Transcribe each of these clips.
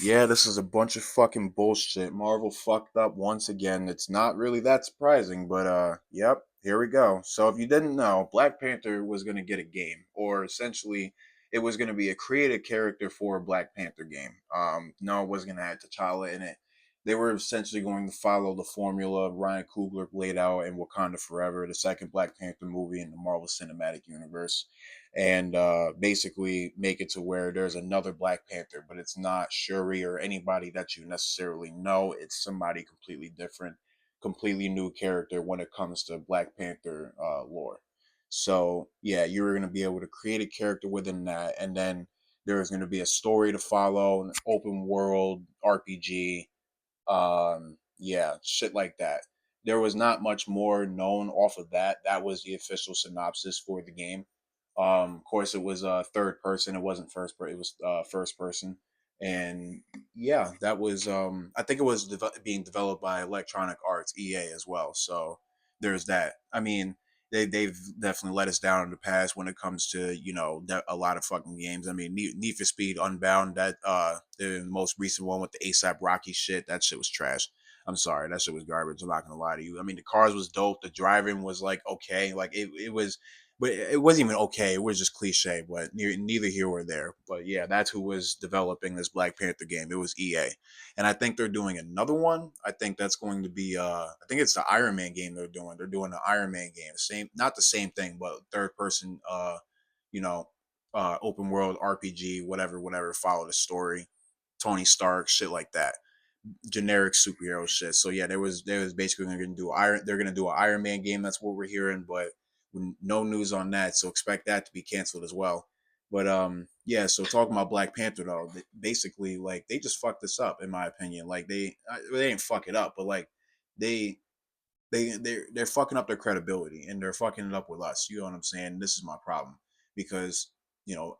Yeah, this is a bunch of fucking bullshit. Marvel fucked up once again. It's not really that surprising, but yep, here we go. So if you didn't know, Black Panther was going to get a game, or essentially it was going to be a created character for a Black Panther game. No, it wasn't going to have T'Challa in it. They were essentially going to follow the formula Ryan Coogler laid out in Wakanda Forever, the second Black Panther movie in the Marvel Cinematic Universe, and basically make it to where there's another Black Panther, but it's not Shuri or anybody that you necessarily know. It's somebody completely different, completely new character when it comes to Black Panther lore. So yeah, you're going to be able to create a character within that, and then there's going to be a story to follow, an open world RPG, yeah, shit like that. There was not much more known off of that. That was the official synopsis for the game. Of course, it was third person. It wasn't first person. It was first person. And yeah, that was. I think it was being developed by Electronic Arts (EA) as well. So there's that. I mean, they've definitely let us down in the past when it comes to a lot of fucking games. I mean, Need for Speed Unbound, that the most recent one with the ASAP Rocky shit, that shit was trash. I'm sorry, that shit was garbage. I'm not gonna lie to you. I mean, the cars was dope. The driving was like okay, like it was, but it wasn't even okay. It was just cliche. But neither here or there. But yeah, that's who was developing this Black Panther game. It was EA, and I think they're doing another one. I think that's going to be I think it's the Iron Man game they're doing. They're doing the Iron Man game. Same, not the same thing, but third person you know, open world RPG, whatever, follow the story. Tony Stark, shit like that. Generic superhero shit. So yeah, there was basically gonna do Iron they're gonna do an Iron Man game, that's what we're hearing, but no news on that. So expect that to be canceled as well. But yeah, so talking about Black Panther though, basically like they just fucked this up in my opinion. Like they didn't fuck it up, but like they they're fucking up their credibility and they're fucking it up with us. You know what I'm saying? This is my problem because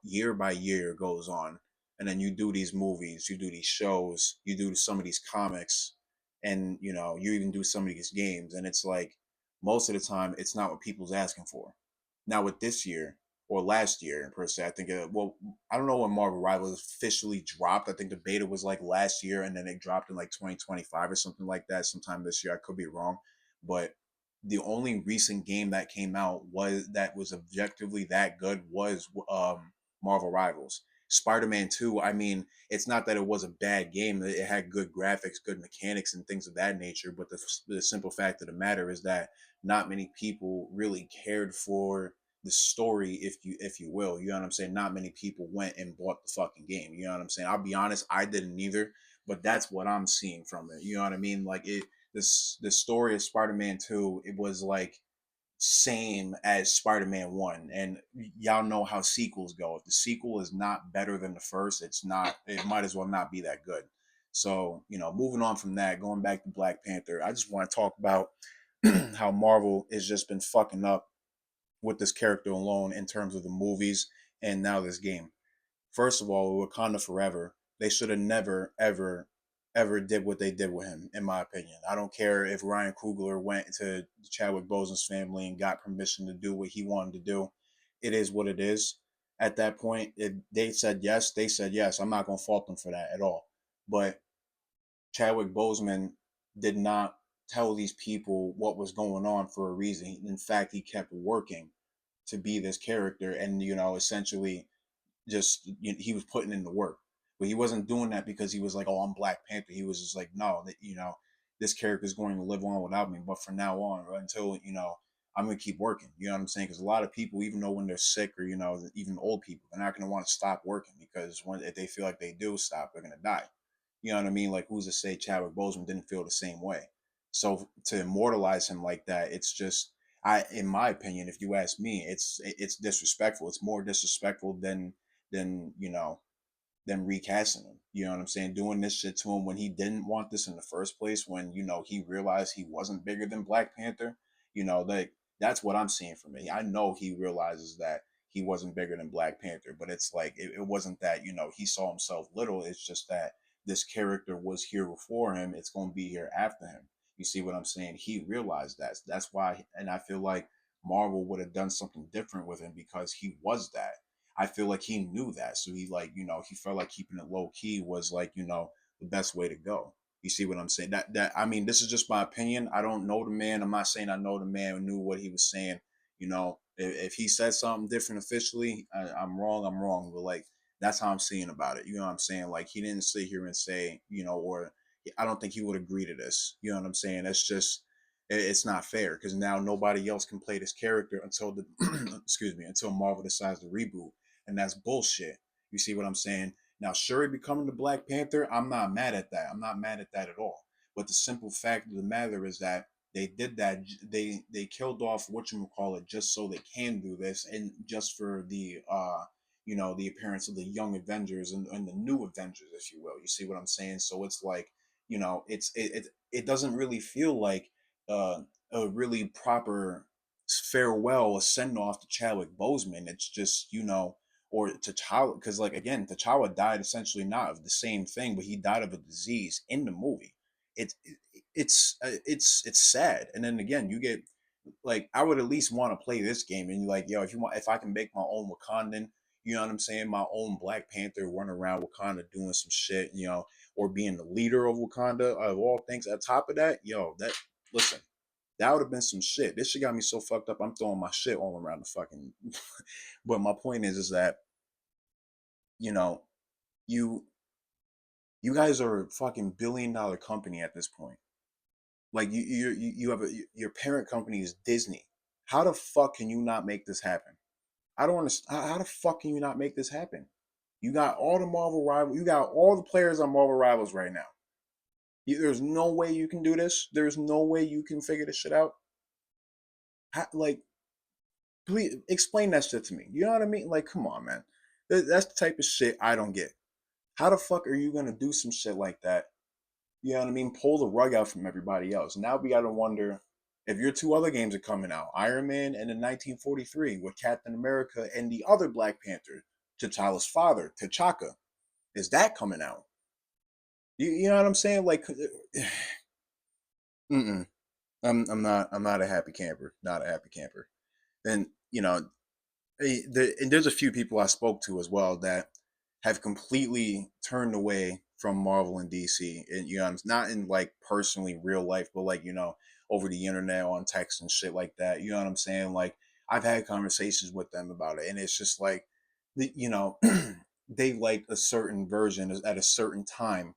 year by year goes on, and then you do these movies, you do these shows, you do some of these comics, and you even do some of these games, and it's like most of the time it's not what people's asking for. Now with this year or last year per se, I think well, I don't know when Marvel Rivals officially dropped. I think the beta was like last year, and then it dropped in like 2025 or something like that, sometime this year. I could be wrong, but the only recent game that came out was objectively that good was Marvel Rivals. Spider-Man 2, I mean, it's not that it was a bad game. It had good graphics, good mechanics, and things of that nature. But the simple fact of the matter is that not many people really cared for the story, if you will. You know what I'm saying? Not many people went and bought the fucking game. You know what I'm saying? I'll be honest, I didn't either. But that's what I'm seeing from it. You know what I mean? Like this story of Spider-Man 2, it was like same as Spider-Man 1. And y'all know how sequels go. If the sequel is not better than the first, it might as well not be that good. So, moving on from that, going back to Black Panther, I just want to talk about how Marvel has just been fucking up with this character alone in terms of the movies and now this game. First of all, Wakanda Forever, they should have never, ever, ever did what they did with him, in my opinion. I don't care if Ryan Coogler went to Chadwick Boseman's family and got permission to do what he wanted to do. It is what it is. At that point, they said yes, they said yes. I'm not going to fault them for that at all. But Chadwick Boseman did not tell these people what was going on for a reason. In fact, he kept working to be this character and, essentially just he was putting in the work, but he wasn't doing that because he was like, oh, I'm Black Panther. He was just like, no, that this character is going to live on without me, but from now on, right, until I'm going to keep working. You know what I'm saying? Because a lot of people, even though when they're sick or even old people, they're not going to want to stop working because if they feel like they do stop, they're going to die. You know what I mean? Like, who's to say Chadwick Boseman didn't feel the same way? So to immortalize him like that, it's just, in my opinion, if you ask me, it's disrespectful. It's more disrespectful than than recasting him. You know what I'm saying? Doing this shit to him when he didn't want this in the first place, when he realized he wasn't bigger than Black Panther. Like that's what I'm seeing from it. I know he realizes that he wasn't bigger than Black Panther, but it's like it wasn't that he saw himself little. It's just that this character was here before him. It's going to be here after him. You see what I'm saying? He realized that. That's why, and I feel like Marvel would have done something different with him because he was that. I feel like he knew that. So he like, he felt like keeping it low key was like, the best way to go. You see what I'm saying? That I mean, this is just my opinion. I don't know the man. I'm not saying I know the man who knew what he was saying. If he said something different officially, I'm wrong. I'm wrong. But like that's how I'm seeing about it. You know what I'm saying? Like he didn't sit here and say, or I don't think he would agree to this. You know what I'm saying? That's just it's not fair because now nobody else can play this character until the excuse me until Marvel decides to reboot, and that's bullshit. You see what I'm saying? Now, Shuri becoming the Black Panther, I'm not mad at that. I'm not mad at that at all. But the simple fact of the matter is that they did that. They killed off what you call it just so they can do this, and just for the appearance of the young Avengers and the new Avengers, if you will. You see what I'm saying? So it's like it doesn't really feel like uh, a really proper farewell, a send off to Chadwick Boseman. It's just or T'Challa, because like again, T'Challa died essentially not of the same thing, but he died of a disease in the movie. It's sad, and then again, you get like I would at least want to play this game, and you're like, yo, if I can make my own Wakandan, you know what I'm saying, my own Black Panther running around Wakanda doing some shit, or being the leader of Wakanda of all things. At top of that, listen, that would have been some shit. This shit got me so fucked up. I'm throwing my shit all around the fucking. But my point is that you know you you guys are a fucking $1 billion company at this point. Like you have your parent company is Disney. How the fuck can you not make this happen? I don't understand. How the fuck can you not make this happen? You got all the Marvel rivals. You got all the players on Marvel Rivals right now. There's no way you can do this. There's no way you can figure this shit out. Like, please explain that shit to me. You know what I mean? Like, come on, man. That's the type of shit I don't get. How the fuck are you gonna do some shit like that? You know what I mean? Pull the rug out from everybody else. Now we gotta wonder if your two other games are coming out, Iron Man and in 1943 with Captain America and the other Black Panther, T'Challa's father, T'Chaka. Is that coming out? You know what I'm saying? Like, mm-mm. I'm not a happy camper. Not a happy camper. And and there's a few people I spoke to as well that have completely turned away from Marvel and DC, and not in like personally real life, but like over the internet on text and shit like that. You know what I'm saying? Like I've had conversations with them about it, and it's just like, you know, they like a certain version at a certain time.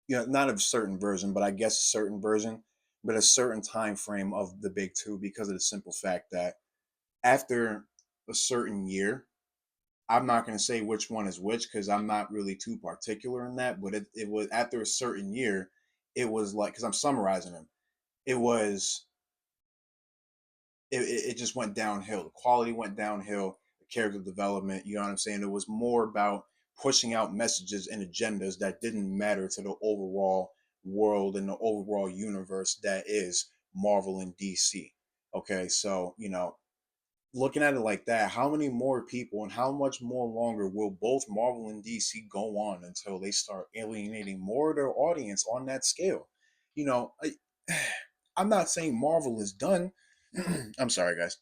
Not a certain version, but I guess a certain version, but a certain time frame of the big two because of the simple fact that after a certain year, I'm not going to say which one is which because I'm not really too particular in that, but it was after a certain year, it was like, because I'm summarizing them, it was, it just went downhill. The quality went downhill, the character development, you know what I'm saying? It was more about pushing out messages and agendas that didn't matter to the overall world and the overall universe that is Marvel and DC. Okay, so, looking at it like that, how many more people and how much more longer will both Marvel and DC go on until they start alienating more of their audience on that scale? I'm not saying Marvel is done. I'm sorry, guys,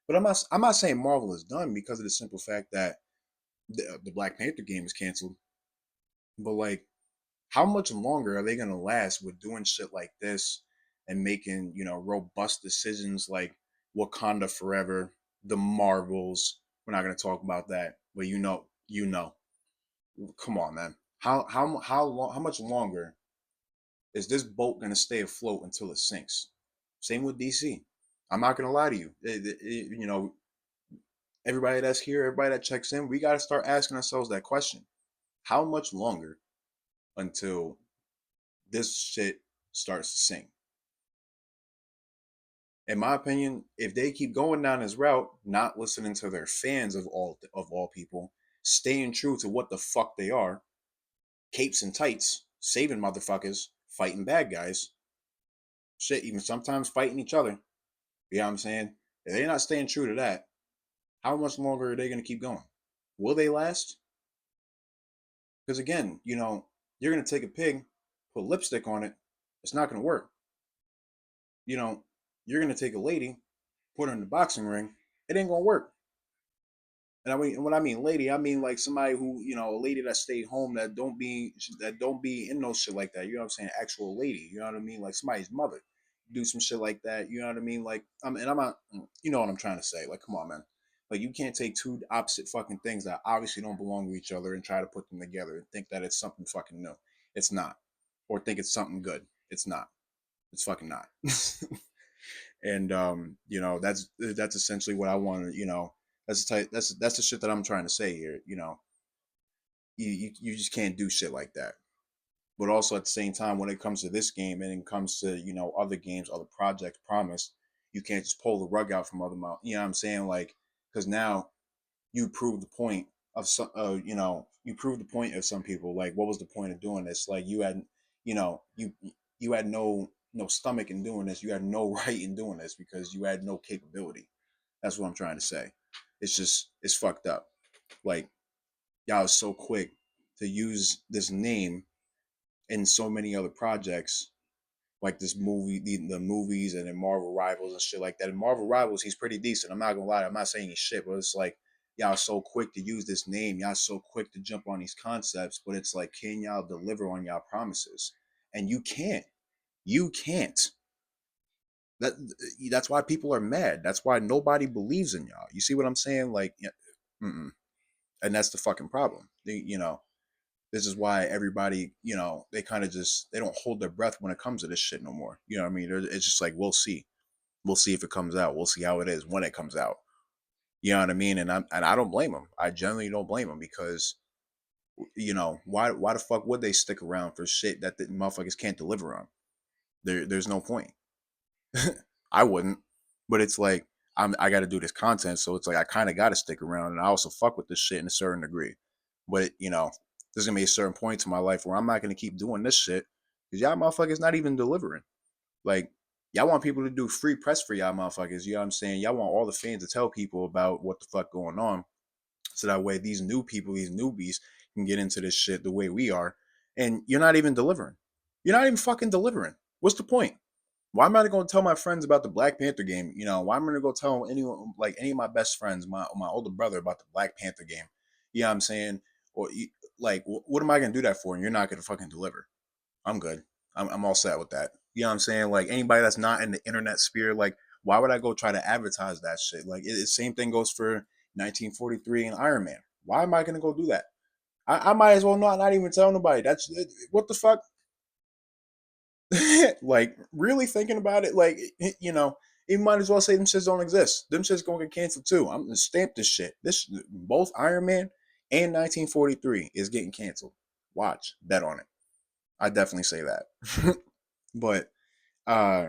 but I'm not saying Marvel is done because of the simple fact that the Black Panther game is canceled. But like, how much longer are they gonna last with doing shit like this and making robust decisions like Wakanda Forever, the Marvels? We're not gonna talk about that, but come on, man. How much longer is this boat gonna stay afloat until it sinks? Same with DC. I'm not gonna lie to you. Everybody that's here, everybody that checks in, we gotta start asking ourselves that question: how much longer until this shit starts to sink? In my opinion, if they keep going down this route, not listening to their fans of all people, staying true to what the fuck they are, capes and tights, saving motherfuckers, fighting bad guys, shit, even sometimes fighting each other. You know what I'm saying? If they're not staying true to that, how much longer are they gonna keep going? Will they last? Because again, you're gonna take a pig, put lipstick on it, it's not gonna work. You know, you're gonna take a lady, put her in the boxing ring, it ain't gonna work. And I mean, when I mean lady, I mean like somebody who, a lady that stayed home, that don't be in no shit like that. You know what I'm saying? Actual lady. You know what I mean? Like somebody's mother do some shit like that. You know what I mean? Like and I'm not. You know what I'm trying to say? Like, come on, man. Like you can't take two opposite fucking things that obviously don't belong to each other and try to put them together and think that it's something fucking new. It's not. Or think it's something good. It's not. It's fucking not. And that's essentially what I want to, that's the type that's the shit that I'm trying to say here. You just can't do shit like that. But also at the same time, when it comes to this game and it comes to other games, other projects promised, you can't just pull the rug out from other mouth. You know what I'm saying? Like, because now you prove the point of some, you prove the point of some people. Like, what was the point of doing this? Like, you had no stomach in doing this. You had no right in doing this because you had no capability. That's what I'm trying to say. It's fucked up. Like, y'all was so quick to use this name in so many other projects, like this movie, the movies, and then Marvel Rivals and shit like that. In Marvel Rivals, he's pretty decent. I'm not gonna lie. I'm not saying he's shit, but it's like y'all so quick to use this name. Y'all so quick to jump on these concepts, but it's like, can y'all deliver on y'all promises? And you can't. You can't. That that's why people are mad. That's why nobody believes in y'all. You see what I'm saying? Like, yeah, mm-mm. And that's the fucking problem. This is why everybody, they kind of just they don't hold their breath when it comes to this shit no more. You know what I mean? It's just like we'll see if it comes out. We'll see how it is when it comes out. You know what I mean? And I don't blame them. I generally don't blame them because why the fuck would they stick around for shit that the motherfuckers can't deliver on? There's no point. I wouldn't, but it's like I got to do this content, so it's like I kind of got to stick around, and I also fuck with this shit in a certain degree. But there's gonna be a certain point to my life where I'm not gonna keep doing this shit because y'all motherfuckers not even delivering. Like y'all want people to do free press for y'all motherfuckers. You know what I'm saying? Y'all want all the fans to tell people about what the fuck going on, so that way these new people, these newbies, can get into this shit the way we are. And you're not even delivering. You're not even fucking delivering. What's the point? Why am I going to tell my friends about the Black Panther game? Why am I going to go tell anyone, like any of my best friends, my older brother, about the Black Panther game? You know what I'm saying? Or like, what am I going to do that for? And you're not going to fucking deliver. I'm good. I'm all set with that. You know what I'm saying? Like anybody that's not in the internet sphere, like why would I go try to advertise that shit? Like same thing goes for 1943 and Iron Man. Why am I going to go do that? I might as well not even tell nobody. That's what the fuck. Like really thinking about it, like you might as well say them shits don't exist. Them shits gonna get canceled too. I'm gonna stamp this shit. This both Iron Man and 1943 is getting canceled. Watch, bet on it. I definitely say that. But uh,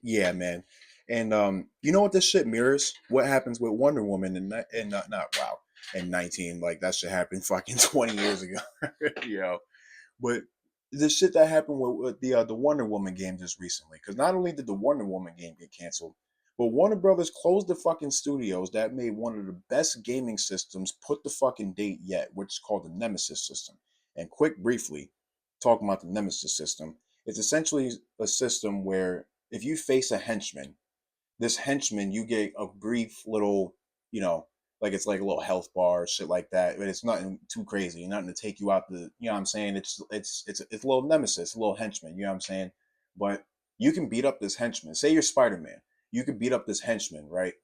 yeah, man. And you know what this shit mirrors? What happens with Wonder Woman and not wow and 19, like that shit happened fucking 20 years ago. Yo, but the shit that happened with the Wonder Woman game just recently, because not only did the Wonder Woman game get canceled, but Warner Brothers closed the fucking studios that made one of the best gaming systems put the fucking date yet, which is called the Nemesis system. And quick, briefly, talking about the Nemesis system, it's essentially a system where if you face a henchman, this henchman, you get a brief little, like it's like a little health bar, shit like that. But it's nothing too crazy, nothing to take you out the, you know what I'm saying? It's a little nemesis, a little henchman, you know what I'm saying? But you can beat up this henchman. Say you're Spider-Man. You can beat up this henchman, right?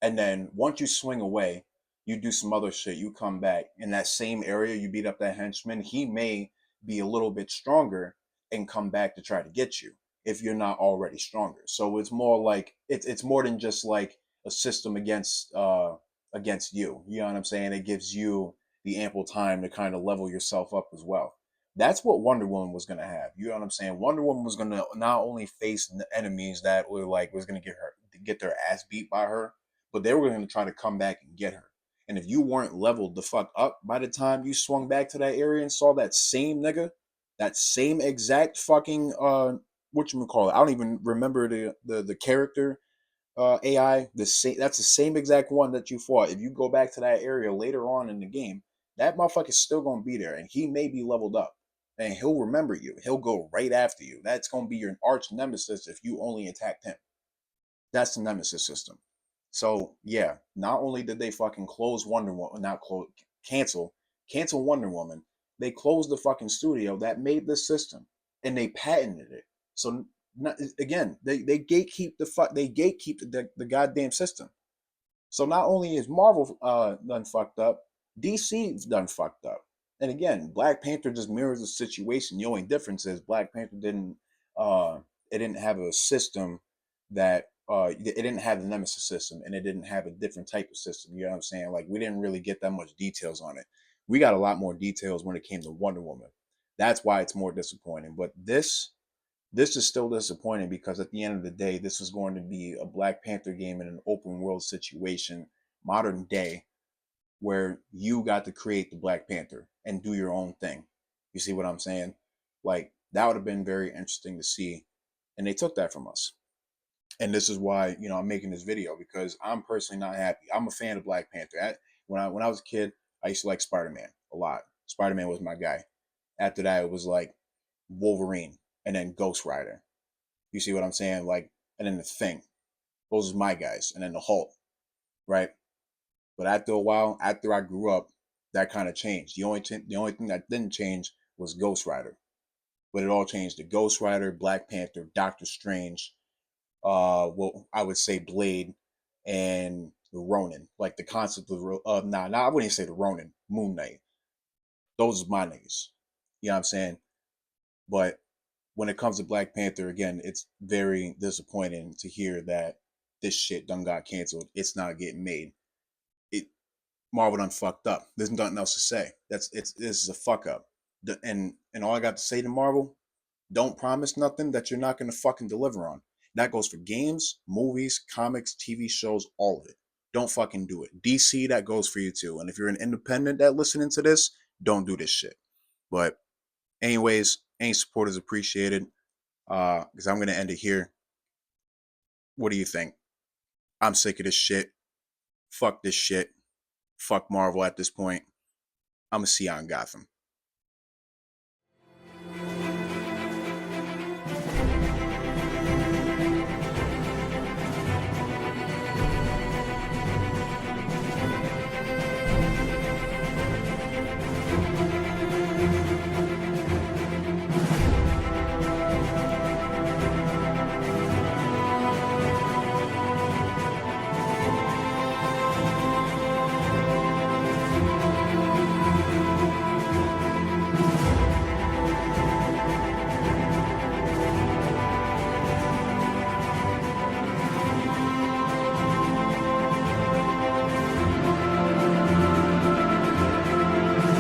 And then once you swing away, you do some other shit. You come back in that same area, you beat up that henchman. He may be a little bit stronger and come back to try to get you if you're not already stronger. So it's more like it's more than just like a system against you. You know what I'm saying? It gives you the ample time to kind of level yourself up as well. That's what Wonder Woman was gonna have. You know what I'm saying? Wonder Woman was gonna not only face enemies that were like was gonna get their ass beat by her, but they were going to try to come back and get her. And if you weren't leveled the fuck up by the time you swung back to that area and saw that same nigga, that same exact fucking what you call it? I don't even remember the character AI. The same that's the same exact one that you fought. If you go back to that area later on in the game, that motherfucker's still gonna be there, and he may be leveled up. And he'll remember you. He'll go right after you. That's gonna be your arch nemesis if you only attacked him. That's the nemesis system. So yeah, not only did they fucking close Wonder Woman, not close, cancel, cancel Wonder Woman, they closed the fucking studio that made this system, and they patented it. So not, again, they gatekeep they gatekeep the goddamn system. So not only is Marvel done fucked up, DC's done fucked up. And again, Black Panther just mirrors the situation. The only difference is Black Panther didn't it didn't have a system that it didn't have the Nemesis system, and it didn't have a different type of system. You know what I'm saying? Like we didn't really get that much details on it. We got a lot more details when it came to Wonder Woman. That's why it's more disappointing. But this is still disappointing because at the end of the day, this is going to be a Black Panther game in an open world situation, modern day, where you got to create the Black Panther and do your own thing. You see what I'm saying? Like that would have been very interesting to see, and they took that from us. And this is why I'm making this video because I'm personally not happy. I'm a fan of Black Panther. When I was a kid, I used to like Spider Man a lot. Spider Man was my guy. After that, it was like Wolverine and then Ghost Rider. You see what I'm saying? Like, and then the Thing. Those are my guys. And then the Hulk, right? But after a while, after I grew up, that kind of changed. The only thing that didn't change was Ghost Rider. But it all changed to Ghost Rider, Black Panther, Doctor Strange, well, I would say Blade and the Ronin. Like the concept of I wouldn't even say the Ronin, Moon Knight. Those are my niggas. You know what I'm saying? But when it comes to Black Panther, again, it's very disappointing to hear that this shit done got canceled. It's not getting made. It Marvel done fucked up. There's nothing else to say. This is a fuck up. And all I got to say to Marvel, don't promise nothing that you're not gonna fucking deliver on. That goes for games, movies, comics, TV shows, all of it. Don't fucking do it. DC, that goes for you too. And if you're an independent that listening to this, don't do this shit. But anyways, any support is appreciated. Because I'm gonna end it here. What do you think? I'm sick of this shit. Fuck this shit. Fuck Marvel at this point. I'm a see you on Gotham.